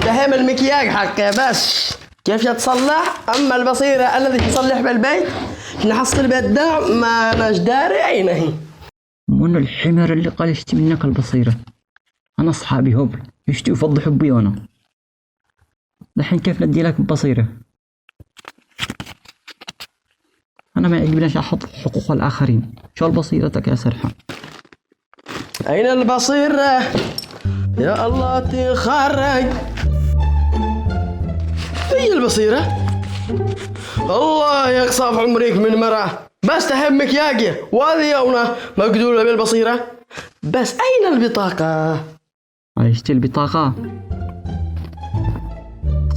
فهم المكياج حقه بس كيف يتصلح. أما البصيرة الذي تصلح بالبيت نحصل بالدع ما ناش داري عينه. من الحمار اللي قال يشتي منك البصيرة؟ أنا أصحابي هبل يشتي يفضحوا بي وأنا الحين كيف ندي لك بصيرة؟ أنا ما يعجبنيش أحط حقوق الآخرين. شو بصيرتك يا سرحان؟ أين البصيرة؟ يا الله تخرج. هي البصيرة؟ الله يقصف عمرك من مرة. بس تهم مكياجي وهذه يونا مقدولة بالبصيرة. بس أين البطاقة؟ عايشتي البطاقة؟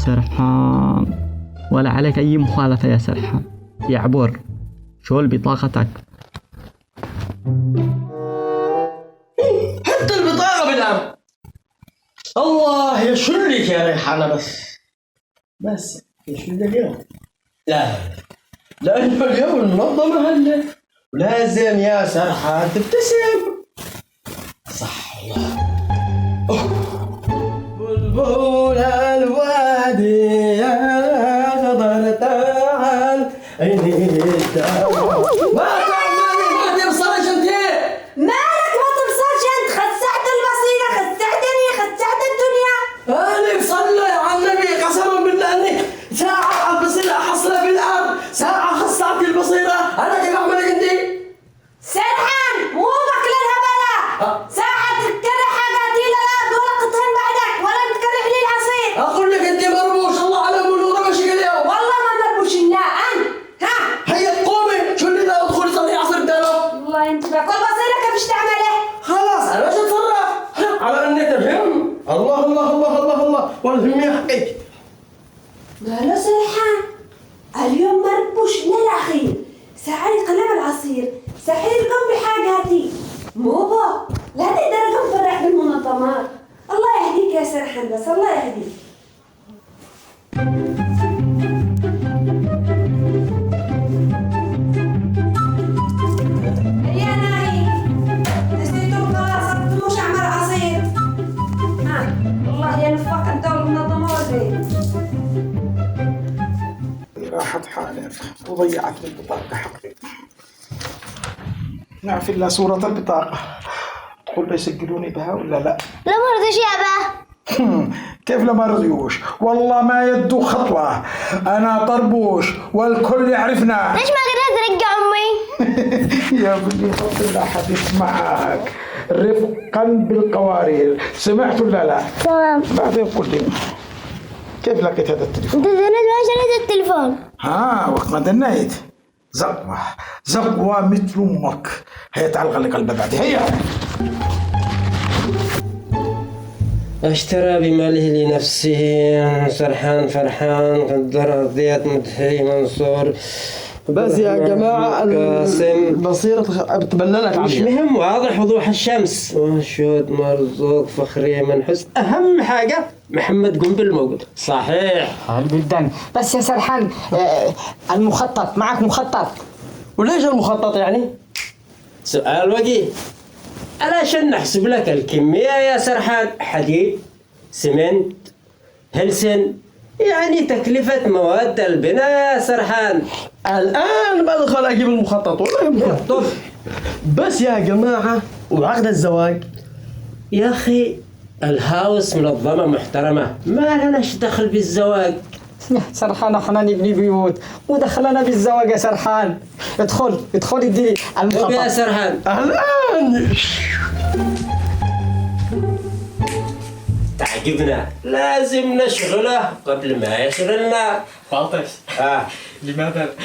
سرحان ولا عليك أي مخالفة يا سرحان يا عبور. شو بطاقتك؟ حتى البطاقة بالأم. الله يشلك يا ريحانة. بس يشل اليوم. لا لأنه اليوم المنظمة هلا ولازم يا سرحان تبتسم. صح الله. بلبل الوادي يا خضر تعال عيني الدار. ما تبصرش انت. مالك ما تبصرش انت؟ خسعت البصيرة، خسعتني، خسعت الدنيا. أنا بصلي على النبي قسما بالله اني ساعة البصيرة احصلها في الارض، ساعة خسعت البصيرة. انا كيف اعملك انت؟ سرحان مو بكل الهبلة. ساعة تكره حاجاتي للارض ولا قطهن بعدك ولا تكره لي العصير. اقول لك انت مربوش. الله على منورة مشيك اليوم. والله ما مربوش لا انت. ها هيا قومي شو اللي ذا ادخلي صلي عصر دارو. الله ينتبه كل بصيرة كيفش تعمله. خلاص انا باش اتصرف على انك تفهم. الله الله الله الله الله والهمي حقك. قالوا سرحان اليوم مربوش للأخير. ساعة يقلب العصير سحيركم بحاجاتي مو بو. لا تقدركم فرح بالمنظمات. الله يهديك يا سرحان بس الله يهديك. يا ناهي نسيتم خلاص مش عمل عصير. ها الله ينفق انت والمنظمات دي. راحت حالي وضيعت البطاقة حقي. نعرف إلا صورة البطاقة. تقول يسجلوني بها ولا لا؟ لا ما رضيش يا أبا. كيف لما رضيوش؟ والله ما يدو خطوة. أنا طربوش والكل يعرفنا. ليش ما قدرت ترجع أمي؟ يا ابني لا حد يسمعك. رفقا بالقوارير. سمعت ولا لا؟ تمام. بعدين قل لي كيف لقيت هذا التليفون؟ أنت دنيت ما شريت التليفون. وقت ما دنيت زقوة مثل أمك. هي تعال خلي قلبها بعد. هيا اشترى بماله لنفسه. سرحان فرحان قدر رضيت مدحي منصور. بس يا جماعة البصيرة بتبللك مش مهم واضح وضوح الشمس. مشهود مرزوق فخري منحس. أهم حاجة محمد قنبل موجود. صحيح جدا. بس يا سرحان المخطط معك مخطط. وليش المخطط يعني؟ سؤال وجيه. علشان نحسب لك الكمية يا سرحان. حديد سمنت هلسن يعني تكلفة مواد البناء يا سرحان. الآن بدخل أجيب المخطط ولا يهمك. طب بس يا جماعة وعقد الزواج يا أخي الهاوس منظمة محترمة ما لناش دخل بالزواج. سرحان احنا نبني بيوت ودخلنا بالزواج يا سرحان. ادخل اديني طب يا سرحان الآن تعجبنا لازم نشغله قبل ما يشغلنا. فاطش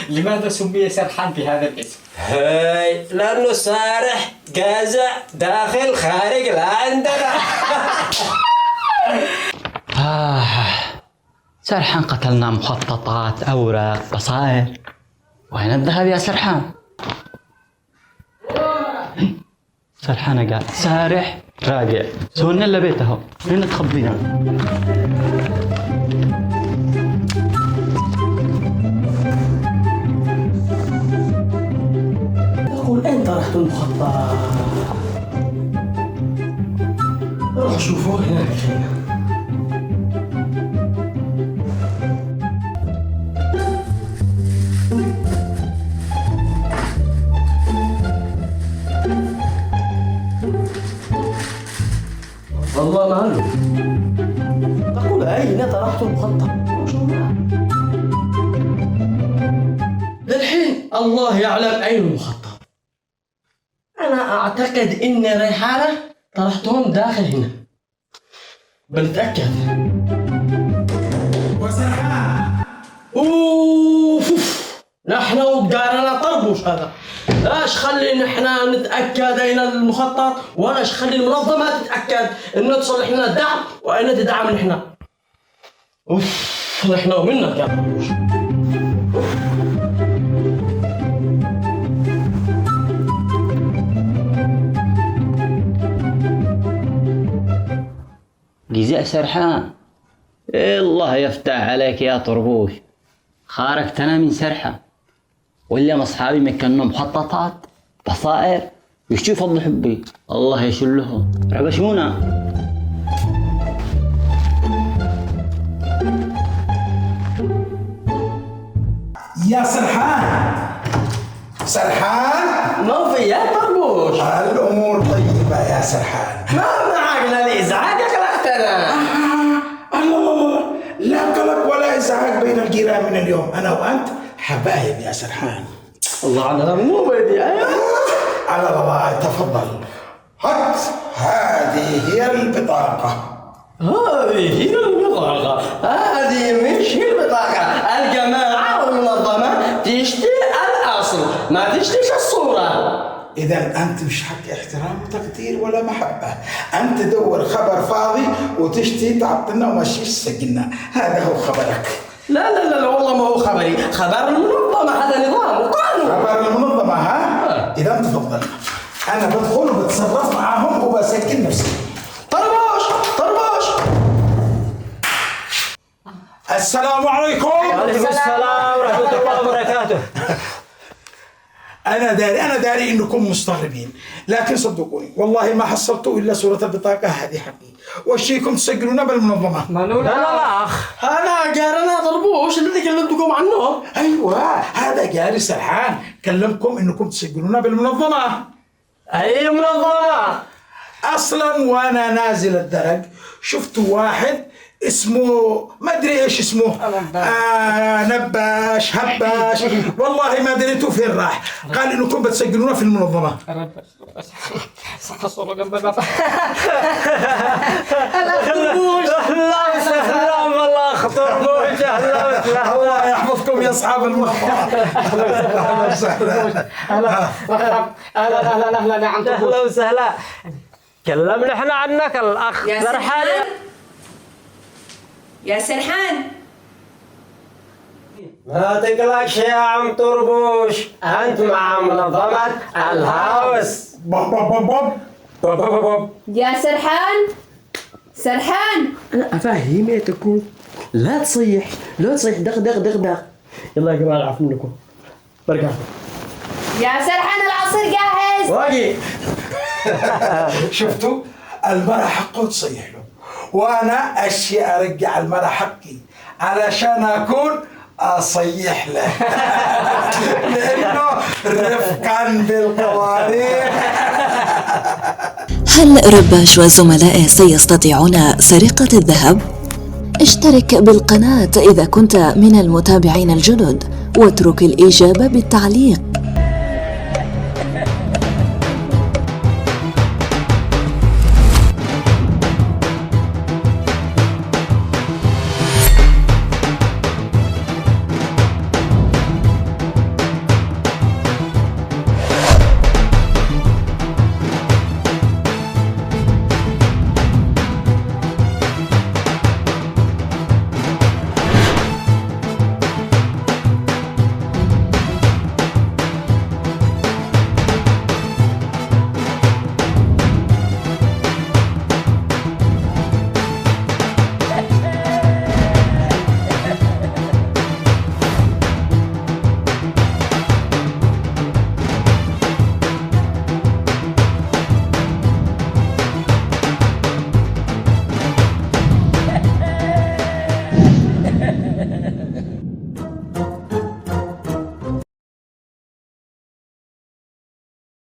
لماذا سمي سرحان بهذا الاسم؟ هاي لأنه صارح جازع داخل خارج لا عندنا. سرحان قتلنا مخططات أوراق بصائر. وين الذهب يا سرحان؟ سرحان قال سارح راجع. سوينا إلا بيته وين تخبينا؟ يقول أين طرحت المخطط؟ روح شوفوه هناك. والله ما له. تقول أين طرحت المخطط؟ للحين الله يعلم أين المخطط. أنا أعتقد إن ريحانة طرحتهم داخل هنا. بنتأكد. أوف، نحن وبقارنا طربوش هذا. لاش خلي نحن نتأكد أين المخطط، ولاش خلي المنظمة تتأكد إنه تصلح لنا الدعم وأين تدعم نحن. أوف، نحن ومنك يا طربوش. جزاء سرحان. الله يفتح عليك يا طربوش، خارجتنا من سرحة. واليوم أصحابي مكنوا مخططات بصائر يشتي فضل حبي، الله يشلهم ربشونا. يا سرحان، سرحان ما في يا طربوش. الأمور طيبة يا سرحان. ما معقنا لإزعاجك لأختنا. لا قلق ولا إزعاج بين الجيران من اليوم. أنا وأنت حبايب يا سرحان. الله على مو بدي. على الله، تفضل. هات، هذه هي البطاقة. هذه هي البطاقة. هذه مش هي البطاقة. الجماعة والمنظمة تشتري الأصل، ما تشتريش الصورة. إذا أنت مش حق احترام وتقدير ولا محبة. أنت تدور خبر فاضي وتشتي تعطلنا ومشيش سجلنا. هذا هو خبرك. لا لا لا والله ما هو خبري، خبر المنظمة. هذا نظام وقانون. خبر المنظمة ها؟ إذا تفضل. أنا بدخل وبتصرف معاهم وبسجل نفسي. طربوش طربوش. السلام عليكم. وعليكم السلام ورحمة الله وبركاته. أنا داري إنكم مستغربين، لكن صدقوني والله ما حصلتوا إلا صورة البطاقة هذه حقي، وشيكم تسجلونا بالمنظمة. لا هذا جارنا طربوش الذي كلمتكم عنه. أيوة، هذا جاري سرحان كلمكم إنكم تسجلونا بالمنظمة. أي منظمة؟ أصلا وأنا نازل الدرج شفت واحد اسمه ما ادري ايش اسمه، نباش هباش، والله ما دريتوا فين راح. قال انكم بتسجلونا في المنظمه. الله يحفظكم يا اصحاب المنظمه. اهلا وسهلا. اهلا يا عم طربوش. أهلا وسهلا. كلمنا احنا عنك الأخ يا سرحان. يا سرحان، ما تقلقش يا عم طربوش، أنت مع منظمة الهاوس. بوب بوب بوب بوب. يا سرحان، سرحان. أنا أفهمتكم، لا تصيح لا تصيح. دغ دغ دغ دغ. يلا يا جماعة العفو منكم. برجع. يا سرحان العصير جاهز. واجي. شفتوا المرأة حقه تصيح له، وانا اشياء ارجع المرأة حقي علشان اكون اصيح له. لانه رفقا بالقوانين. هل رباش وزملائه سيستطيعون سرقة الذهب؟ اشترك بالقناة إذا كنت من المتابعين الجدد، واترك الإجابة بالتعليق.